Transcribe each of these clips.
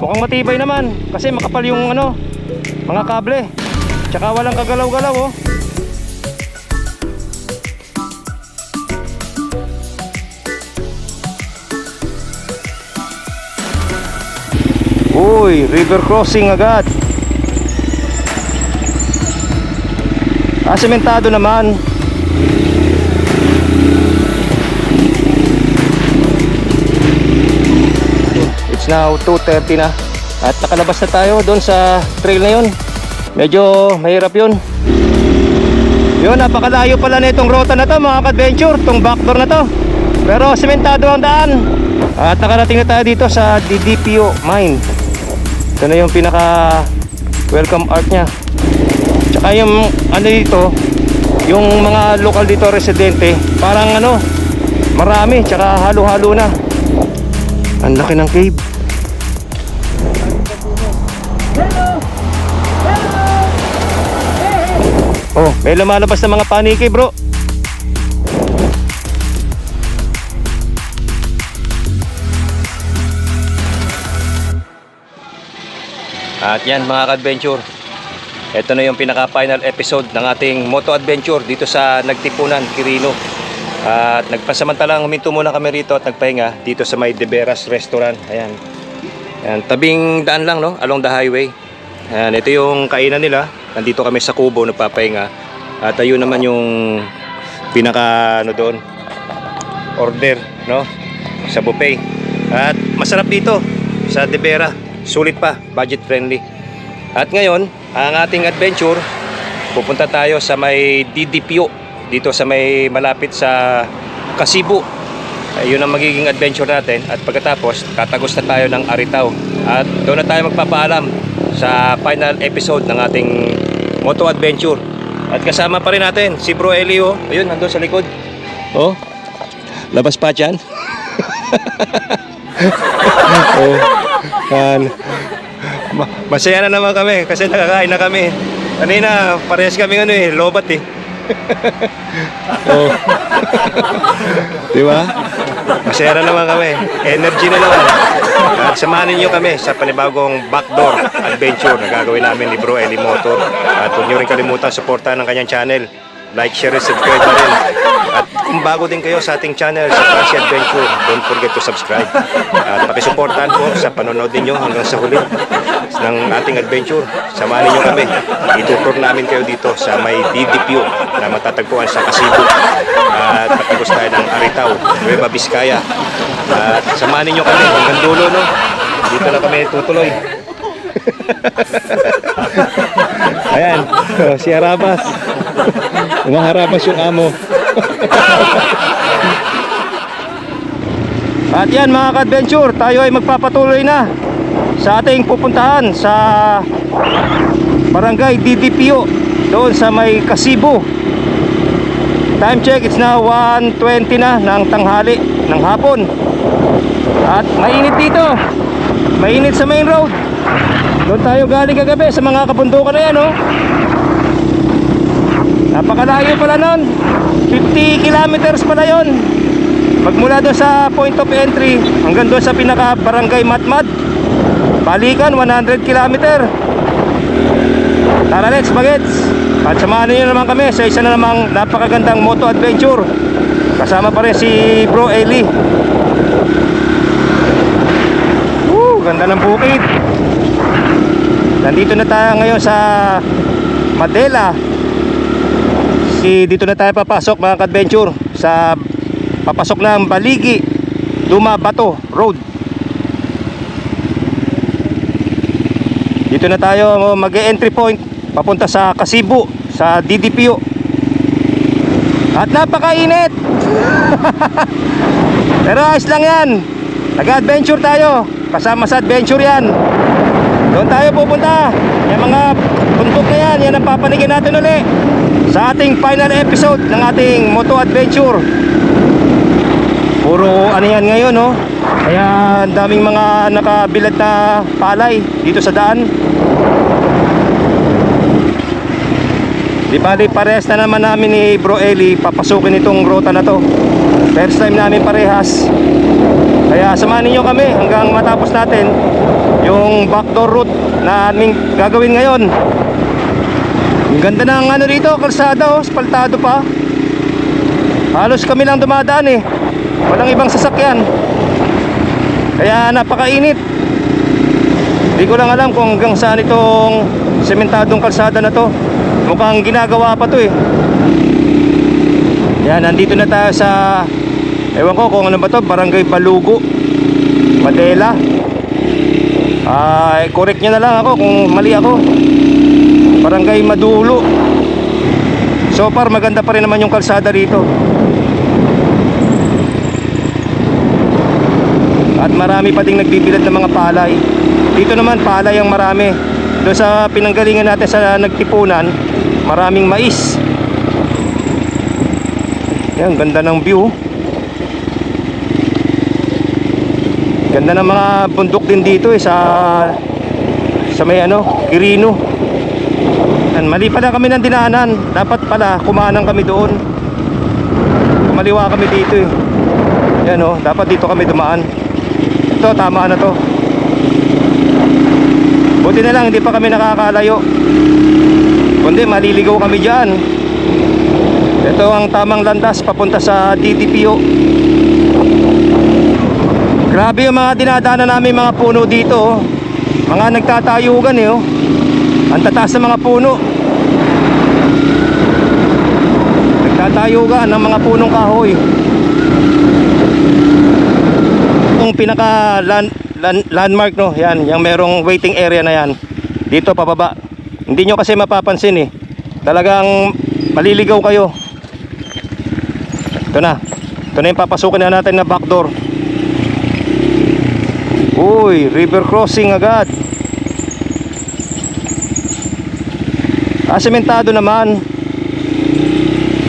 Mukhang matibay naman kasi makapal yung ano, mga kable. Tsaka walang kagalaw-galaw oh. Uy, river crossing agad. Sementado naman. It's now 2:30 na. At nakalabas na tayo doon sa trail na yun. Medyo mahirap yun. Yun, napakalayo pala na itong rota na to mga ka-adventure. Itong backdoor na to. Pero sementado ang daan. At nakarating na tayo dito sa DDPO mine. Ito na yung pinaka welcome art nya. Tsaka yung ano dito, yung mga lokal dito residente, parang ano, marami, tsaka halo-halo na. Ang laki ng cave. Oh, may lumalabas na mga paniki bro. At yan mga ka-adventure, ito na yung pinaka-final episode ng ating moto adventure dito sa Nagtipunan, Quirino. At nagpasamantalang huminto muna kami rito at nagpahinga dito sa may De Veras Restaurant. Ayan. Ayan, tabing daan lang no, along the highway. Ayan, ito yung kainan nila. Nandito kami sa kubo nagpapahinga. At ayun naman yung pinaka ano doon, order no, sa buffet. At masarap dito sa De Vera. Sulit pa, budget friendly. At ngayon, ang ating adventure, pupunta tayo sa may DDPO, dito sa may malapit sa Kasibu. Ayun ang magiging adventure natin. At pagkatapos, tatagos na tayo ng Aritaw. At doon na tayo magpapaalam sa final episode ng ating moto adventure. At kasama pa rin natin si Bro Elio. Ayun, nandun sa likod. Oh, labas pa dyan. Oh, masaya na naman kami kasi nakakain na kami. Kanina parehas kami ano eh, lobat eh. Oh. Diba? Masaya na naman kami. Energy na naman. At samahan niyo kami sa panibagong backdoor adventure na gagawin namin ni Bro Eli Motor. At huwag niyo rin kalimutan suportahan ang kanyang channel. Like, share, and subscribe na rin. At kung bago din kayo sa ating channel sa Francie Adventure, don't forget to subscribe. At pakisuportahan po sa panonood ninyo hanggang sa huli ng ating adventure. Samahan ninyo kami. Itutur namin kayo dito sa may DDPO na matatagpuan sa Kasibu. At patagos tayo ng Aritaw, Nueva Vizcaya. At samahan ninyo kami hanggang dulo no. Dito na kami tutuloy. Ayan, si Harabas. Umaharabas yung amo. At yan mga ka-adventure, tayo ay magpapatuloy na sa ating pupuntahan sa Barangay DDPO doon sa may Kasibu. Time check, it's now 1:20 na ng tanghali ng hapon. At mainit dito, mainit sa main road. Doon tayo galing kagabi sa mga kabundukan na yan oh. Napakalayo pala nun, 50 kilometers pala yun. Magmula doon sa point of entry hanggang doon sa pinaka barangay Matmad, balikan 100 kilometer. Tara, let's bagets. At samahan niyo naman kami sa isa na namang napakagandang moto adventure. Kasama pa rin si Bro Eli. Ganda ng bukid. Nandito na tayo ngayon sa Madela. Dito na tayo papasok mga ka-adventure sa papasok ng Baligi Duma Bato Road. Dito na tayo mag-entry point papunta sa Kasibu, sa DDPO. At napakainit. Pero ayos lang yan. Nag-adventure tayo. Kasama sa adventure yan. Doon tayo pupunta. Yung mga bundok na yan, yan ang papanigin natin ulit sa ating final episode ng ating moto adventure. Puro ano yan ngayon no. Kaya ang daming mga nakabilad na palay dito sa daan. Di bali parehas na naman namin ni Bro Eli papasukin itong rota na to. First time namin parehas. Kaya samahan niyo kami hanggang matapos natin yung backdoor route na aming gagawin ngayon. Ang ganda ng ano rito, kalsada, oh, asfaltado pa. Halos kami lang dumadaan eh. Walang ibang sasakyan. Kaya napakainit. Hindi ko lang alam kung hanggang saan itong sementadong kalsada na to. Mukhang ginagawa pa to eh. Yan, nandito na tayo sa, ewan ko kung ano ba to, Barangay Balugo, Madela. Correct nyo na lang ako kung mali ako. Barangay Madulo. So far maganda pa rin naman yung kalsada rito. At marami pa ding nagbibilad ng mga palay. Dito naman palay ang marami. Doon sa pinanggalingan natin sa Nagtipunan, maraming mais. Yan, ganda ng view. Ganda ng mga bundok din dito eh, sa may ano, Quirino. Yan, mali pala kami ng dinaanan. Dapat pala kumanan kami doon. Kumaliwa kami dito eh. Yan oh, dapat dito kami dumaan. Ito, tama na to. Buti na lang hindi pa kami nakakalayo. Kundi maliligaw kami dyan. Ito ang tamang landas papunta sa DTPO. Grabe yung mga dinadaanan namin mga puno dito oh. Mga nagtatayugan eh oh. Ang tataas ng mga puno. Nagtatayugan ng mga punong kahoy. Yung pinaka landmark no, yan, yung merong waiting area na yan. Dito pababa. Hindi nyo kasi mapapansin eh. Talagang maliligaw kayo. Ito na. Ito na yung papasukin na natin na backdoor. Uy, river crossing agad. Sementado naman.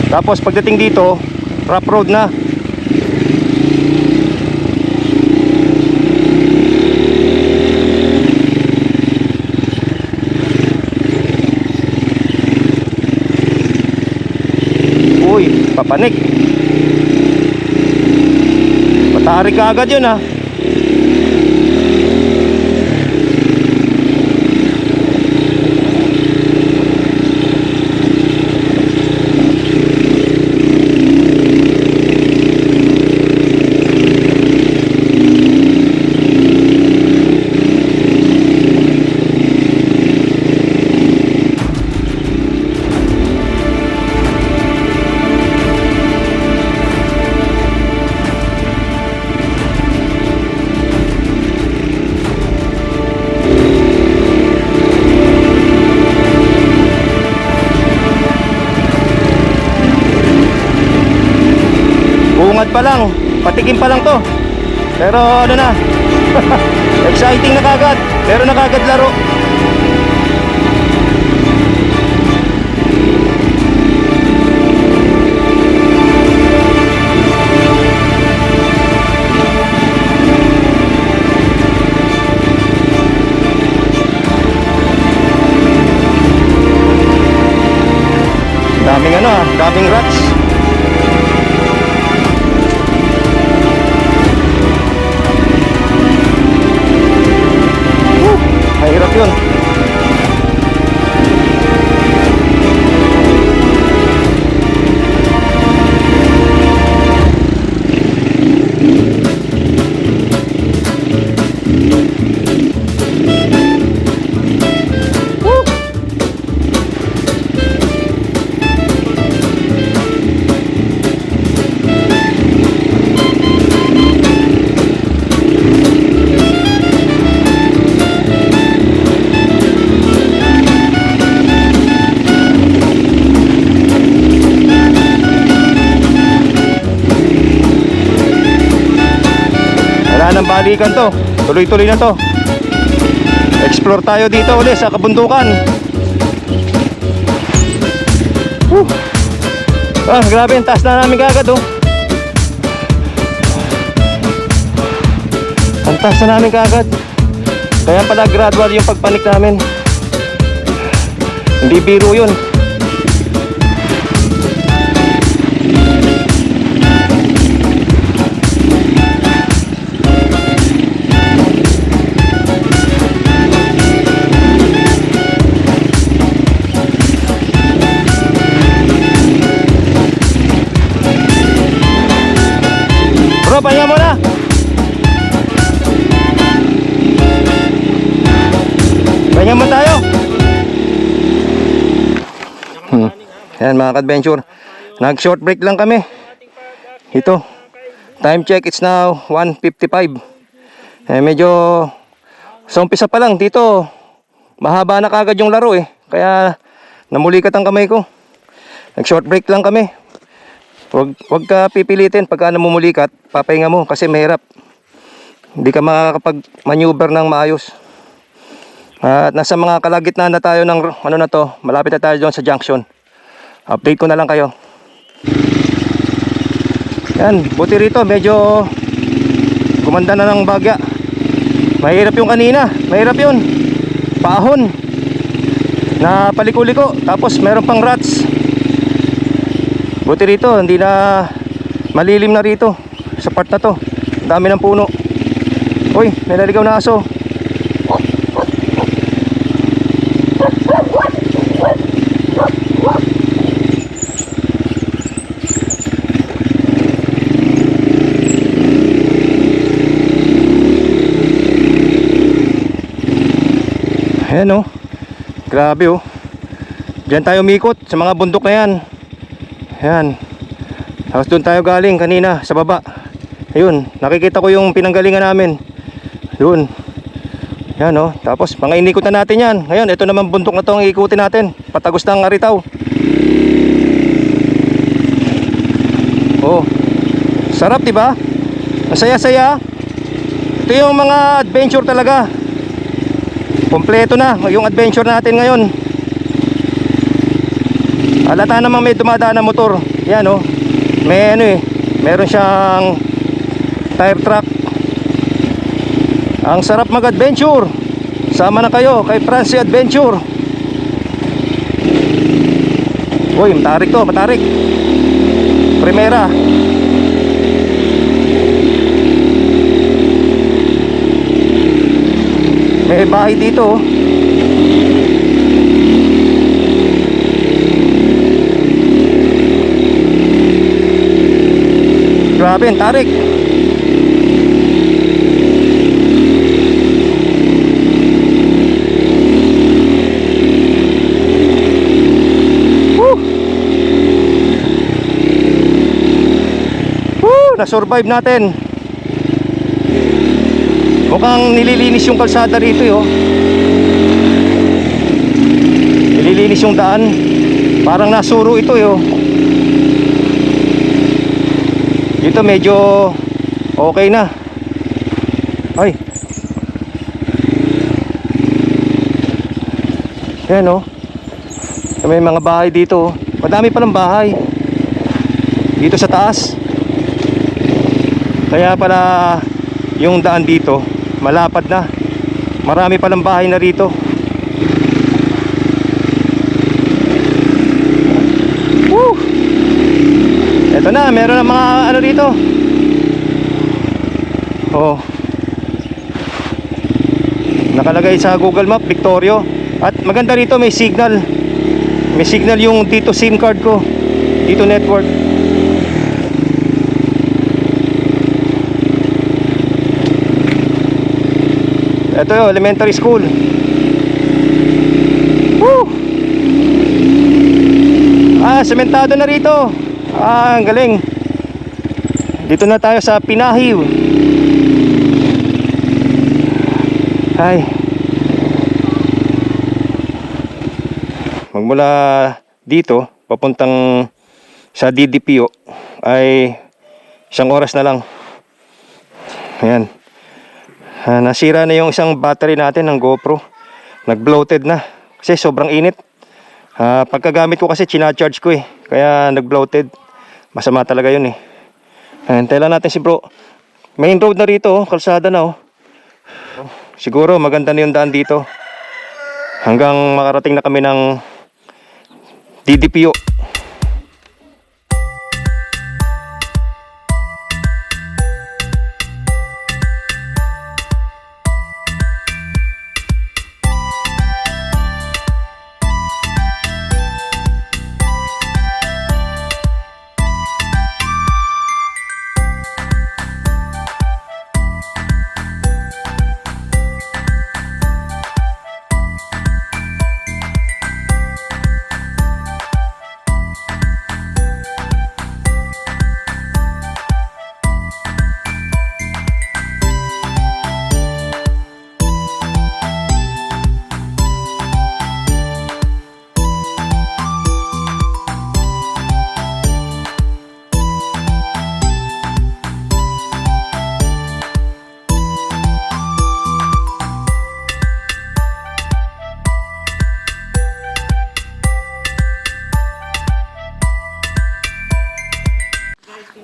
Tapos pagdating dito, rough road na. Uy, papanik. Patari ka agad yun ah. Bungad pa lang, patikim pa lang to. Pero ano na, exciting na kagad. Meron na kagad laro. Daming ano ah, daming rats. Mahirap yun. Ng balikan to, tuloy-tuloy na to. Explore tayo dito ulit sa kabundukan. Grabe, ang taas na namin kagad oh. Ang taas na namin kagad. Kaya pala gradual yung pagpanik namin. Hindi biro yun. Bro, pahinga muna. Pahinga muna tayo. Ayan mga ka-adventure, nag short break lang kami. Ito, time check, it's now 1:55. Medyo sa umpisa pa lang dito, mahaba na kagad yung laro eh. Kaya namulikat ang kamay ko. Nag short break lang kami. Huwag ka pipilitin pagka namumulikat, papahinga mo kasi mahirap. Hindi ka makakapag-maneuver ng maayos. At nasa mga kalagitnaan na tayo ng ano na to, malapit na tayo doon sa junction. Update ko na lang kayo. Yan, buti rito medyo gumanda na ng bagya. Mahirap yung kanina, mahirap yun. Paahon na paliko-liko, tapos meron pang rats. Buti rito, hindi na malilim na rito sa part na to. Dami ng puno. Uy, may naligaw na aso. Ayan oh, grabe oh. Diyan tayo umikot sa mga bundok na yan. Ayan. Tapos doon tayo galing kanina sa baba. Ayun, nakikita ko yung pinanggalingan namin. Doon. Ayan oh, tapos mga inikutan natin yan. Ngayon, ito naman bundok na to ang iikutin natin. Patagos ng Aritaw. Oh, sarap diba? Masaya-saya. Ito yung mga adventure talaga. Kompleto na yung adventure natin ngayon. Halata namang may dumadaan na motor. Yan oh. May ano eh, meron siyang tire truck. Ang sarap mag-adventure. Sama na kayo kay Francie Adventure. Uy, matarik to, matarik. Primera. May bahay dito oh. Grabe ang tarik. Woo! Woo! Na-survive natin. Mukhang nililinis yung kalsada rito oh. Nililinis yung daan. Parang nasuro ito oh. Dito medyo okay na. Ay. Yan oh. May mga bahay dito oh. Madami palang bahay dito sa taas. Kaya pala yung daan dito malapad na. Marami palang bahay na rito. Woo! Ito na, meron na mga ano dito. Oh. Nakalagay sa Google Map, Victorio. At maganda rito, may signal. May signal yung dito SIM card ko. Dito network. Ito yung elementary school. Woo! Ah, sementado na rito. Ah, ang galing. Dito na tayo sa Pinahiw. Ay. Magmula dito papuntang sa DDPO ay 1 oras na lang. Ayan. Nasira na yung isang battery natin ng GoPro. Nag-bloated na kasi sobrang init. Pagkagamit ko kasi china-charge ko eh. Kaya nag-bloated. Masama talaga yun eh. Hintayin lang natin si bro. Main road na rito oh. Kalsada na oh. Siguro maganda na yung daan dito. Hanggang makarating na kami ng DDPO.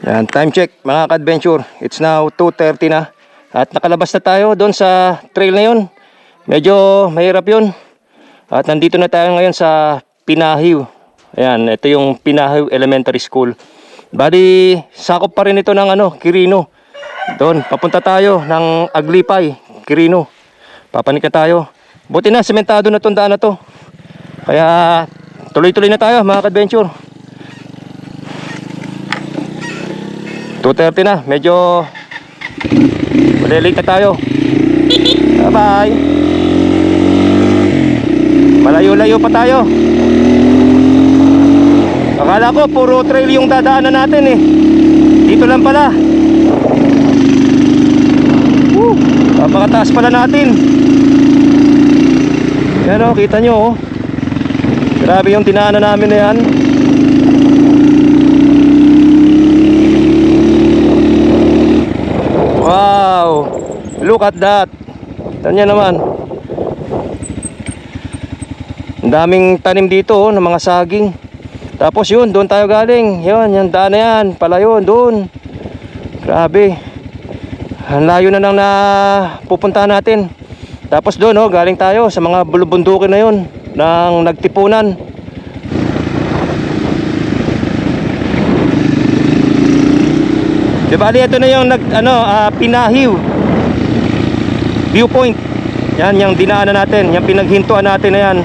Yan, time check mga ka-adventure. It's now 2:30 na. At nakalabas na tayo doon sa trail na yun. Medyo mahirap yun. At nandito na tayo ngayon sa Pinahiw. Ayan, ito yung Pinahiw Elementary School. Bali, sakop pa rin ito ng Quirino. Doon, papunta tayo ng Aglipay, Quirino. Papanik na tayo. Buti na, sementado na itong daan na to. Kaya, tuloy-tuloy na tayo mga ka-adventure. 2:30 na, medyo malilate na tayo. Bye-bye. Malayo-layo pa tayo. Akala ko puro trail yung dadaanan natin eh. Dito lang pala. Napakataas pala natin. Yan o, kita nyo oh. Grabe yung dinaanan namin na yan. Wow, look at that. Tanya naman. Ang daming tanim dito oh, ng mga saging. Tapos yun, doon tayo galing. Yun, yung daan na yan. Pala yun, doon. Grabe. Ang layo na nang pupuntahan natin. Tapos doon oh, galing tayo sa mga bulubundukin na yun ng nagtipunan. Diba, ito na yung Pinahiw viewpoint. Yan, yung dinaanan natin, yung pinaghintuan natin na yan.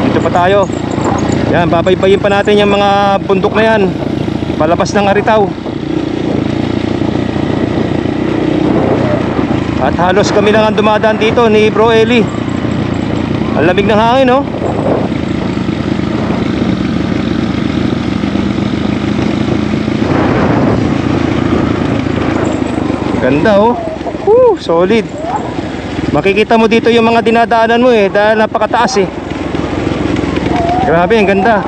Dito pa tayo. Yan, babaybayin pa natin yung mga bundok na yan palabas ng Aritaw. At halos kami lang ang dumadaan dito ni Bro Eli. Ang lamig ng hangin oh. Ganda oh. Solid. Makikita mo dito yung mga dinadaanan mo eh, dahil napakataas eh. Grabe, ang ganda.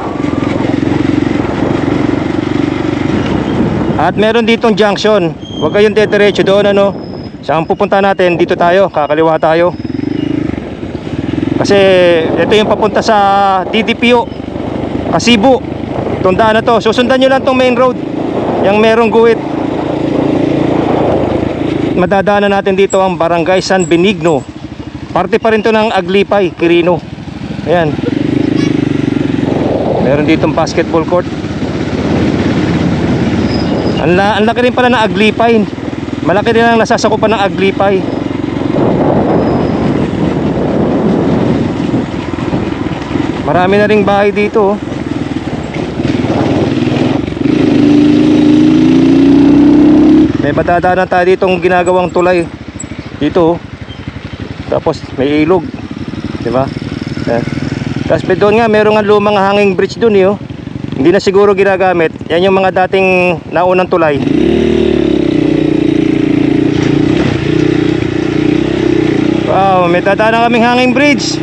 At meron ditong junction. Huwag kayong dediretso doon Saan pupunta natin? Dito tayo, kakaliwa tayo. Kasi ito yung papunta sa DDPO Kasibu. Itong daan na to, susundan nyo lang tong main road, yung merong guhit. Madadaanan natin dito ang Barangay San Benigno. Parte pa rin to ng Aglipay, Quirino. Ayan. Meron ditong basketball court. Ang laki rin pala ng Aglipay. Malaki din ang nasasakupan ng Aglipay. Marami na ring bahay dito oh. May madadaanan tayo ditong ginagawang tulay dito oh. Tapos may ilog, diba? Tapos doon nga meron nga lumang hanging bridge doon oh. Hindi na siguro ginagamit. Yan yung mga dating naunang tulay. Wow, may dadaanan kaming hanging bridge.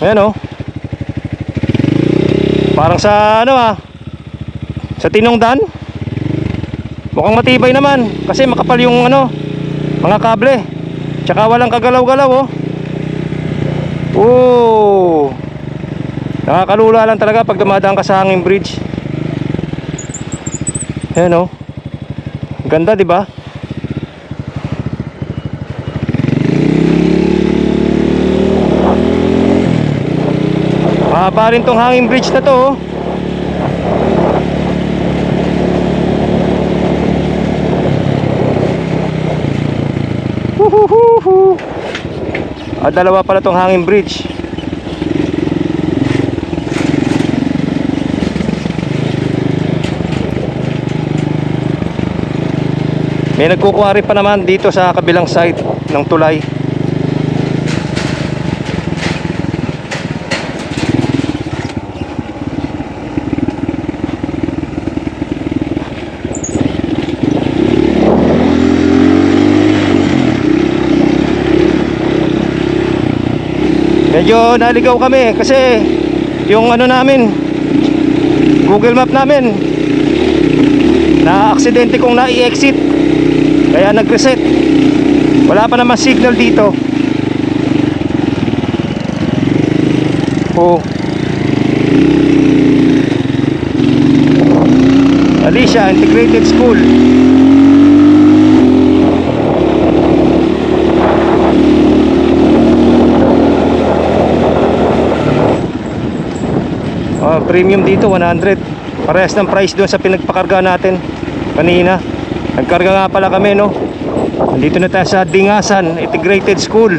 Ayan oh. Parang sa sa Tinongdan. Mukhang matibay naman kasi makapal yung mga kable. Tsaka walang kagalaw-galaw oh. Oh. Nakakalula lang talaga pag dumadaan ka sa hanging bridge. Ayan oh. Ganda, di ba? Mahaba rin tong hanging bridge na to oh. Dalawa pala tong hanging bridge. May nagkukuwari pa naman dito sa kabilang side ng tulay. Medyo naligaw kami kasi yung namin, Google Map namin, na aksidente kong na-i-exit, kaya nag-reset. Wala pa naman signal dito. Oh. Alicia Integrated School. Premium dito 100. Parehas ng price doon sa pinagpakarga natin kanina. Nagkarga nga pala kami, no. Nandito na tayo sa Dingasan Integrated School.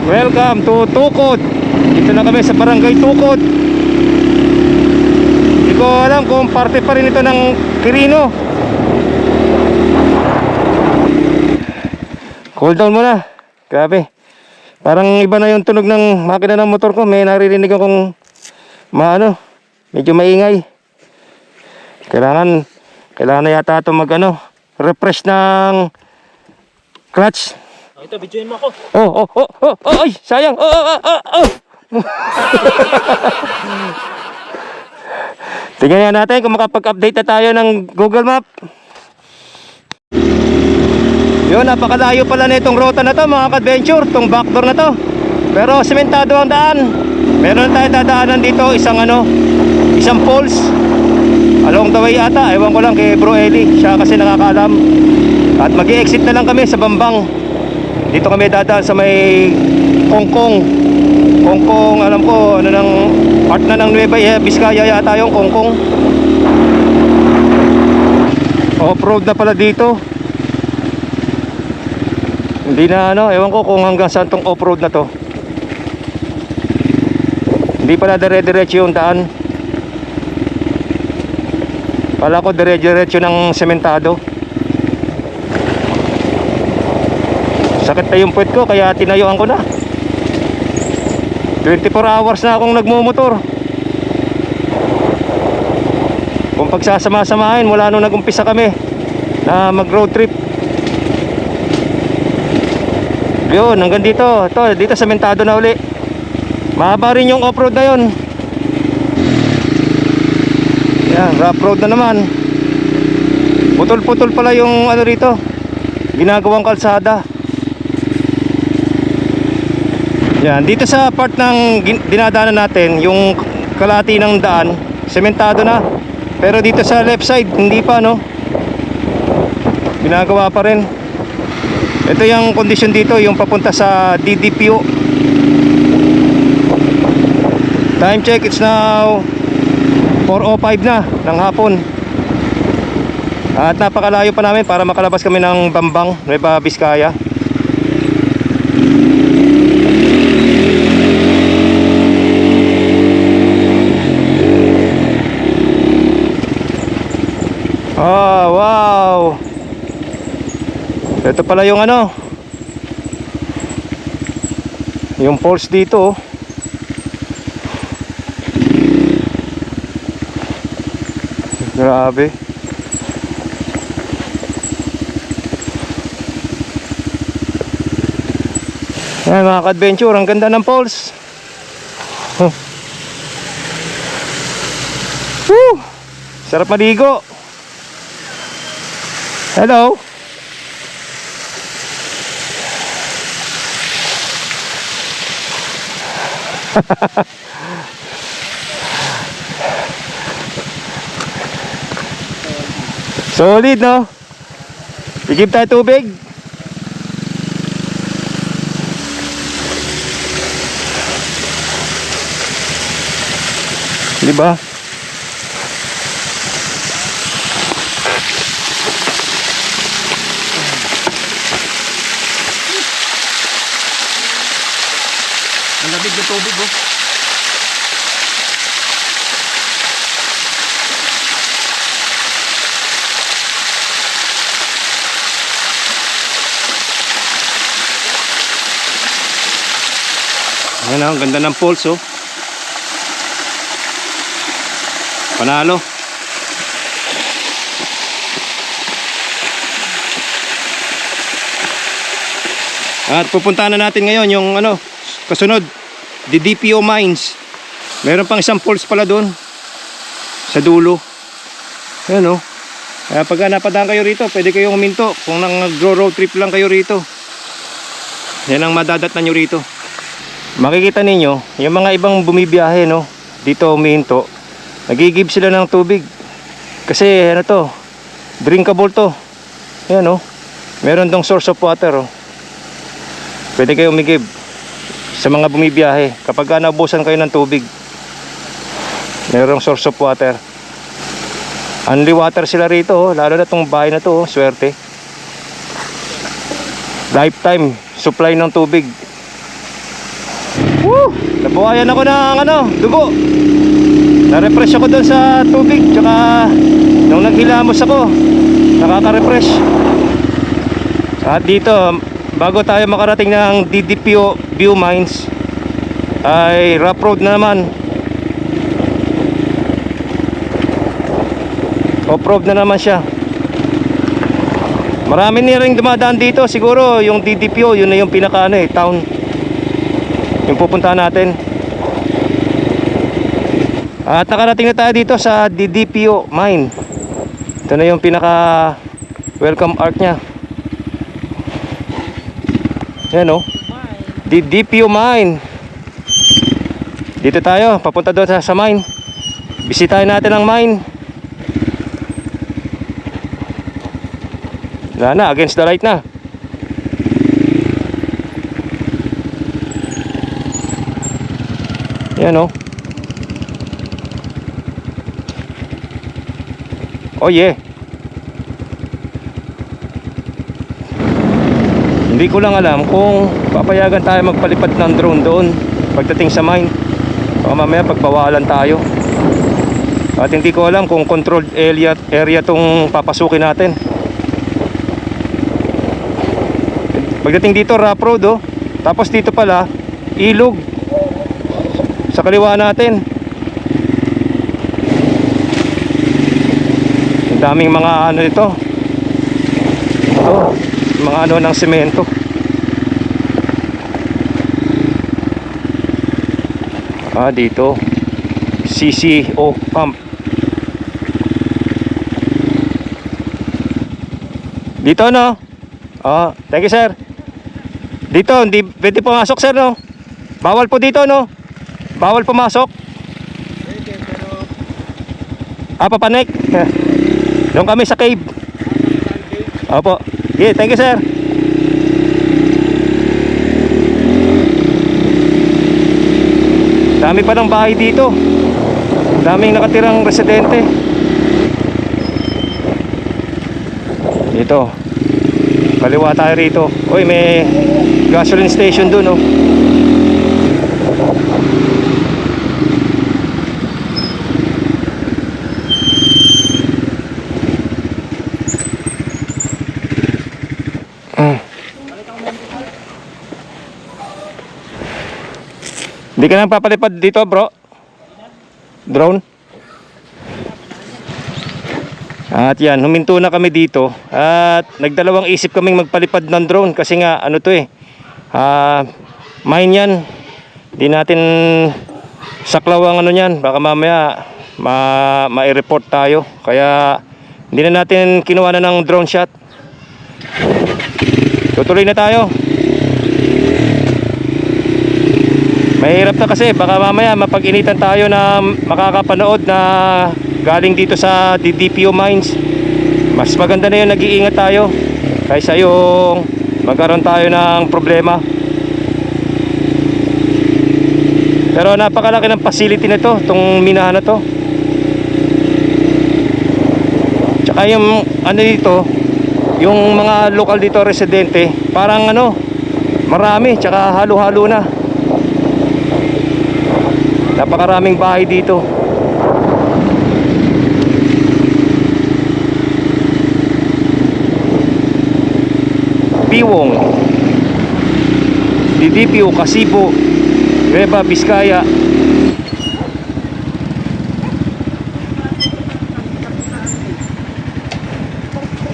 Welcome to Tukod. Dito na kami sa Barangay Tukod. Hindi ko alam kung parte pa rin ito ng Quirino. Cool down muna. Grabe. Parang iba na yung tunog ng makina ng motor ko. May naririnig akong medyo maingay. Kailangan na yata ito refresh ng clutch. Ito, videoin mo ako. Ay, sayang. Tingnan natin kung makapag-update na tayo ng Google Map. Yun, napakalayo pala na itong ruta na to, mga ka-adventure, itong backdoor na to. Pero sementado ang daan. Meron tayo dadaanan dito, isang falls along the way ata. Ewan ko lang kay Bro Eli, siya kasi nakakaalam. At mag-i-exit na lang kami sa Bambang. Dito kami dadaan sa may Kongkong. Kongkong, alam ko, part na ng Nueva Vizcaya yata yung Kongkong. Off-road na pala dito. Hindi na ewan ko kung hanggang saan tong off-road na to. Hindi pala dire-diretso yung daan. Kala ko dire-diretso ng sementado. Sakit na yung puwet ko kaya tinayuan ko na. 24 hours na akong nagmumotor. Kung pagsasama-samahin mula nung nag-umpisa kami na mag-road trip. Yun, hanggang dito. Dito sementado na uli. Mahaba rin yung off-road na yun. Yan, rough road na naman. Putol-putol pala yung rito, ginagawang kalsada. Yan, dito sa part ng dinadaanan natin, yung kalahati ng daan, sementado na. Pero dito sa left side, hindi pa, ginagawa pa rin. Ito yung kondisyon dito, yung papunta sa DDPO. Time check, it's now 4:05 na ng hapon. At napakalayo pa namin para makalabas kami ng Bambang, Nueva Vizcaya. Oh, wow. Ito pala yung yung falls dito. Grabe. Yan mga ka-adventure, ang ganda ng falls. Woo! Sarap maligo. Hello. Solid, no? Bigib tayo tubig. Diba? Ang labig na tubig, oh. Ayan, ang ganda ng falls, oh. Panalo. At pupuntahan na natin ngayon yung kasunod, DDPO Mines. Meron pang isang falls pala doon sa dulo. Ayan, oh. Pagka napadaan kayo rito, pwede kayong huminto. Kung nag-road trip lang kayo rito, yan ang madadatnan nyo rito. Makikita ninyo, yung mga ibang bumibiyahe, no, dito humihinto, nagigib sila ng tubig. Kasi ano to, drinkable to. Yan, no, meron dong source of water, oh. Pwede kayong umigib sa mga bumibiyahe kapag naubusan kayo ng tubig. Merong source of water. Only water sila rito, oh. Lalo na tong bahay na to, oh. Swerte. Lifetime supply ng tubig. Woo! Nabuhayan ako ng dugo. Na-refresh ako doon sa tubig. Tsaka nung naghilamos ako, nakaka-refresh. At dito, bago tayo makarating ng DDPO View Mines, ay rough road na naman. Off-road na naman siya. Marami na rin dumadaan dito. Siguro yung DDPO, yun na yung pinaka town, yung pupuntahan natin. At nakarating na tayo dito sa DDPO mine. Ito na yung pinaka welcome arc nya. Yan, oh, DDPO mine. Dito tayo, papunta doon sa mine. Bisitahin natin ang mine. Wala na, against the light na. Yan, oh. Oh yeah. Hindi ko lang alam kung papayagan tayo magpalipad ng drone doon pagdating sa mine. Baka mamaya pagbawalan tayo. At hindi ko alam kung controlled area tong papasukin natin. Pagdating dito, rough road, oh. Tapos dito pala, ilog sa kaliwa natin. Ang daming mga ito. Ito, mga ng semento. Dito CCO pump. Dito, no? Thank you, sir. Dito, hindi pwede pumasok, sir, no? Bawal po dito, no? Bawal pumasok. Pwede, pero Papanik. Doon kami sa cave. Opo. Yeah, thank you, sir. Dami pa ng bahay dito. Daming nakatirang residente. Dito. Kaliwa tayo rito. Uy, may gasoline station dun, oh. Hindi ka nang papalipad dito, bro? Drone? At yan, huminto na kami dito. At nagdalawang isip kaming magpalipad ng drone. Kasi nga, mine yan. Di natin saklaw ang yan. Baka mamaya ma-report tayo. Kaya hindi na natin kinuha na ng drone shot. Tutuloy na tayo. Mahirap na kasi baka mamaya mapag-initan tayo na makakapanood na galing dito sa DDPO mines. Mas maganda na yun, nag-iingat tayo kaysa yung magkaroon tayo ng problema. Pero napakalaki ng facility na to, itong minahan na to. Tsaka yung dito, yung mga lokal dito residente, parang marami, tsaka halo-halo na. Napakaraming bahay dito. Piwong, DDPO, Kasibo, Nueva Vizcaya.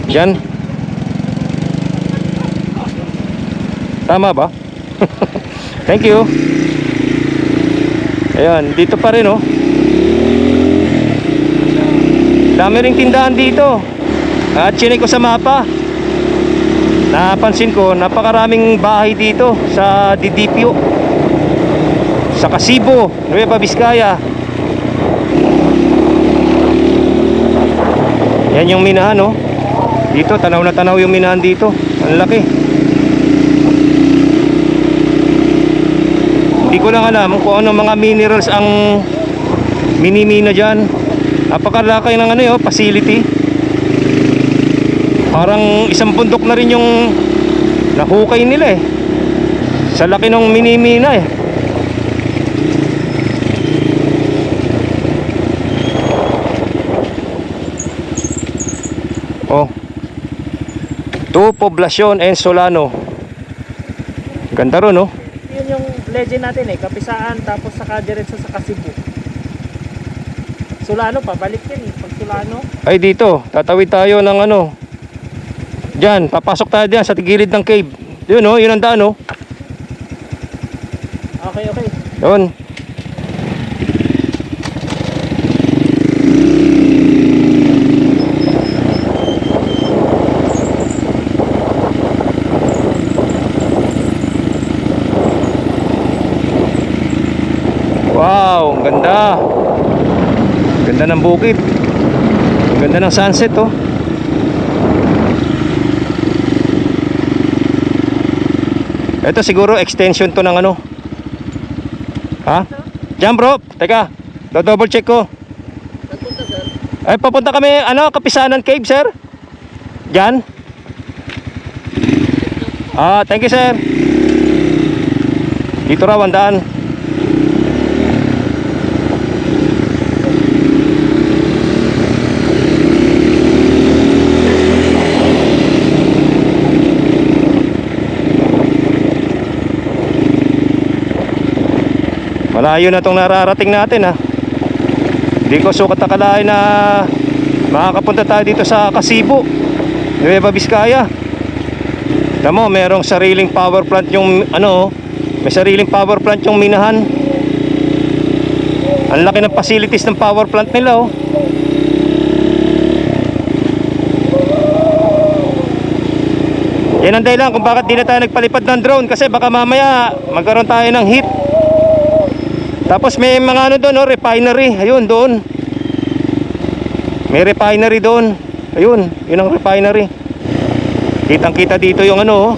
Yan. Tama ba? Thank you. Ayan, dito pa rin, oh. Dami ring tindahan dito. At chinek ko sa mapa, napansin ko napakaraming bahay dito sa Didipio, sa Kasibo, Nueva Vizcaya. Yan yung minahan, oh. Dito, tanaw na tanaw yung minahan dito. Ang laki. Hindi ko lang alam kung ano mga minerals ang minimina dyan. Napakalaki ng ano yun, facility. Parang isang bundok na rin yung nahukay nila eh. Sa laki ng minimina eh. Oh. To Poblacion and Solano. Ganda ron, no? Yun yung legend natin eh. Kapisaan tapos saka diretso sa Kasibu. Solano pa, balik yan eh. Pag Solano. Ay dito, tatawid tayo ng ano. Diyan, papasok tayo diyan sa gilid ng cave. Yun, oh, yun ang daan, oh. Okay, okay. Yun. Wow, ang ganda. Ganda ng bukid. Ganda ng sunset, oh. Ito siguro extension to ng ano. Ha? Diyan, bro. Teka. Do-double check ko. Nagpunta, sir. Ay, papunta kami, ano, Kapisanan Cave, sir. Diyan. Ah, thank you, sir. Dito raw ang daan. Malayo na itong nararating natin, ha. Hindi ko sukat akalain na makakapunta tayo dito sa Kasibo, Nueva Vizcaya. Tama mo, merong sariling power plant yung ano, may sariling power plant yung minahan. Ang laki ng facilities ng power plant nila, oh. Yan ang dahilan kung bakit di na tayo nagpalipad ng drone, kasi baka mamaya magkaroon tayo ng heat. Tapos may mga ano doon, oh, refinery. Ayun, doon. May refinery doon. Ayun, yun ang refinery. Kitang kita dito yung ano, oh,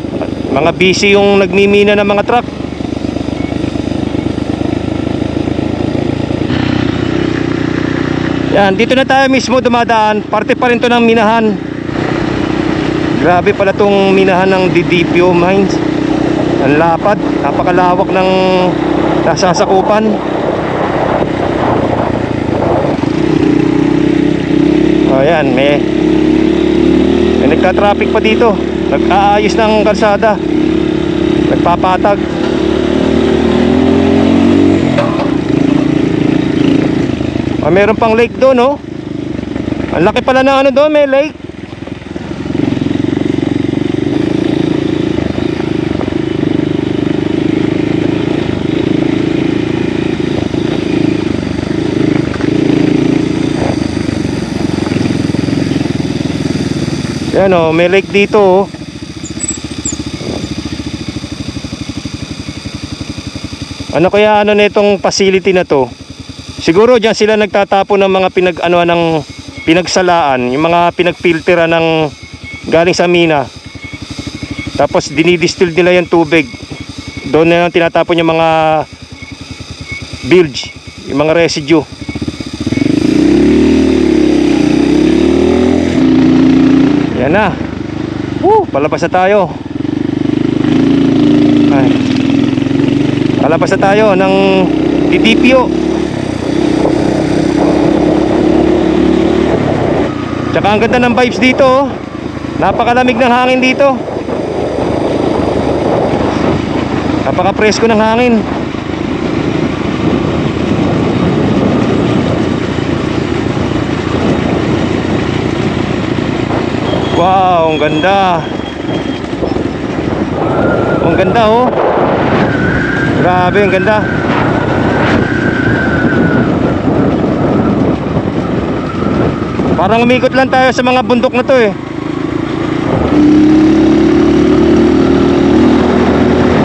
mga busy yung nagmimina ng mga truck. Yan, dito na tayo mismo dumadaan. Parte pa rin to ng minahan. Grabe pala tong minahan ng Didipio Mines. Ang lapad, napakalawak ng nasasakupan. Ayan, may nagka-traffic pa dito. Nag-aayos ng kalsada. Nagpapatag. Meron pang lake doon, oh. Ang laki pala ng ano doon, may lake. Yan, oh, may lake dito, oh. Ano kaya ano nitong facility na to? Siguro diyan sila nagtatapon ng mga pinag-ano ng pinagsalaan, yung mga pinagfiltera ng galing sa mina. Tapos dinidistill nila yung tubig. Doon na lang tinatapon yung mga bilge, yung mga residue. Yan na. Palabas na tayo. Ay. Palabas na tayo ng Didipio. Tsaka ang ganda ng vibes dito, oh. Napakalamig ng hangin dito. Napaka-presko ng hangin. Wow, ang ganda. Ang ganda, oh. Grabe, ang ganda. Parang umikot lang tayo sa mga bundok na to, eh.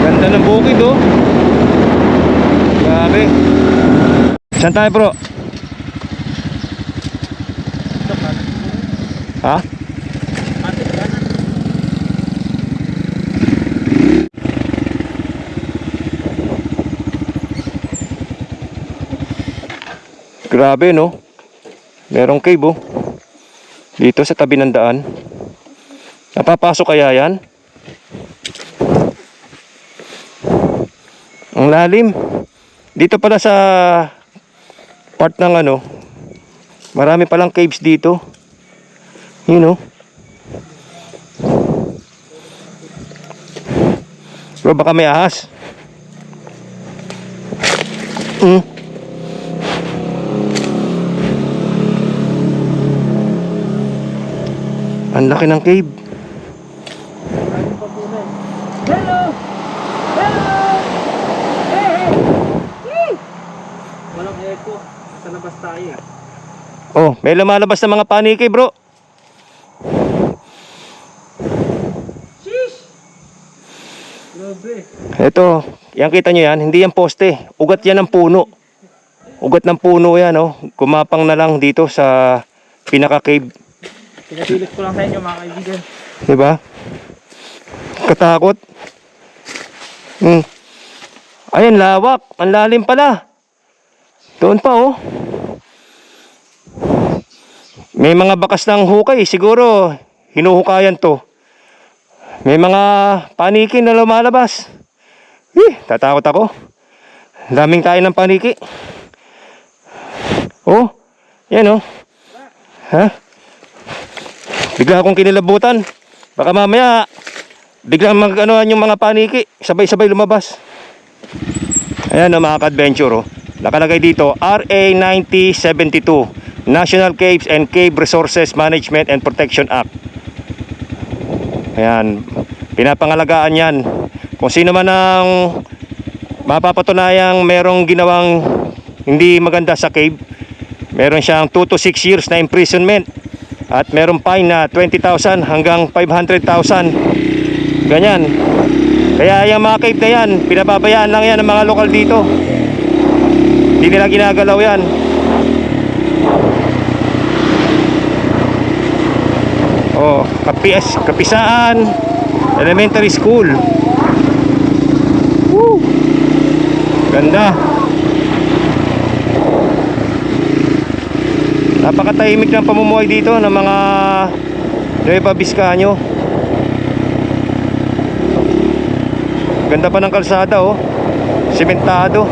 Ganda ng bukid oh. Grabe. Saan tayo bro? Ha? Grabe no. Merong cave oh. Dito sa tabi ng daan. Napapasok kaya yan? Ang lalim. Dito pala sa part ng ano, marami palang caves dito. Yun oh. Bro, baka may ahas. Ang laki ng cave. Hello! Hello! Hey! Hey! Walang echo. Sa labas tayo eh. Oh, may lumalabas na mga paniki, bro. Sheesh! Grabe. Ito, yan kita nyo yan, hindi yan poste. Ugat yan ng puno. Ugat ng puno yan, oh. Kumapang na lang dito sa pinaka-cave. Pinapilit ko lang sa inyo mga kaibigan. Diba? Katakot. Ayan, lawak. Ang lalim pala. Doon pa, oh. May mga bakas ng hukay. Siguro, hinuhukayan to. May mga paniki na lumalabas. Tatakot ako. Daming tayo ng paniki. Oh, yan, oh. Ha? Bigla akong kinilabutan. Baka mamaya biglang mag-anoan yung mga paniki. Sabay-sabay lumabas. Ayan o mga ka-adventure oh. Nakalagay dito RA 9072 National Caves and Cave Resources Management and Protection Act. Ayan. Pinapangalagaan yan. Kung sino man ang mapapatunayang merong ginawang hindi maganda sa cave, meron siyang 2 to 6 years na imprisonment. At meron fine na 20,000 hanggang 500,000. Ganyan. Kaya yung mga cave na yan, pinababayaan lang yan ng mga lokal dito. Hindi nila ginagalaw yan. Oh, Kapisaan Elementary School. Woo! Ganda. Napakatahimik ng pamumuhay dito ng mga Nueva Vizcaino. Ganda pa ng kalsada oh. Sementado.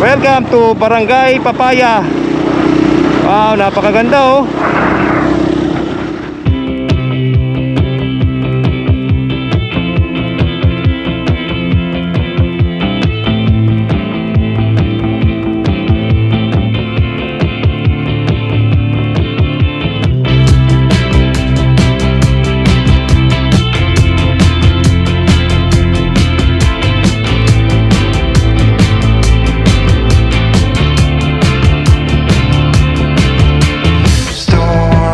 Welcome to Barangay Papaya. Wow, napakaganda oh. Storm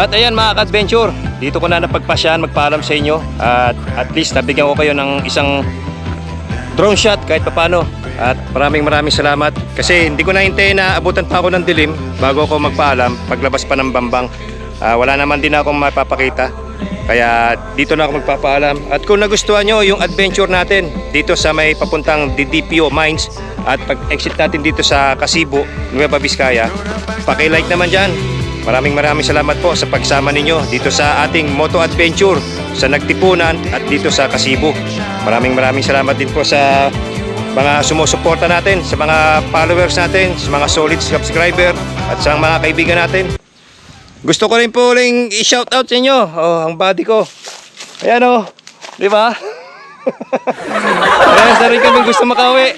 At ayan mga ka-adventure, dito ko na napagpasyahan magpaalam sa inyo. At least nabigyan ko kayo ng isang drone shot kahit papano. At maraming salamat kasi hindi ko nahintayin na abutan pa ako ng dilim bago ako magpaalam paglabas pa ng Bambang. Wala naman din akong mapapakita, kaya dito na ako magpapaalam. At kung nagustuhan nyo yung adventure natin dito sa may papuntang DDPO Mines at pag-exit natin dito sa Kasibo, Nueva Vizcaya, paki-like naman dyan. Maraming salamat po sa pagsama ninyo dito sa ating moto adventure sa Nagtipunan at dito sa Kasibo. Maraming salamat din po sa mga sumusuporta natin, sa mga followers natin, sa mga solid subscriber at sa mga kaibigan natin. Gusto ko rin po i-shoutout sa inyo. Ang buddy ko. Ayan di ba? Ayan, sa rin kami gusto makauwi.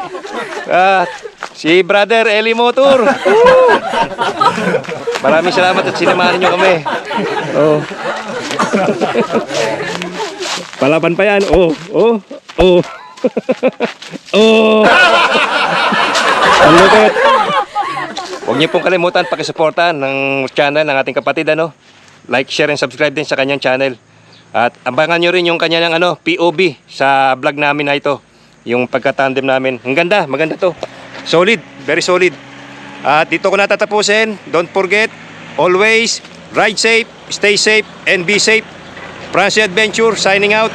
Si Brother Eli Motor. Maraming salamat at sinamahan niyo kami. Palaban pa yan. Ang lupit. Huwag niyo pong kalimutan pakisuportahan ng channel ng ating kapatid, like, share, and subscribe din sa kanyang channel. At abangan nyo rin yung kanyang POV sa vlog namin na ito, yung pagkatandem namin. Ang ganda, maganda to. Solid, very solid. At dito ko natatapusin. Don't forget, always ride safe, stay safe, and be safe. Francie Adventure signing out.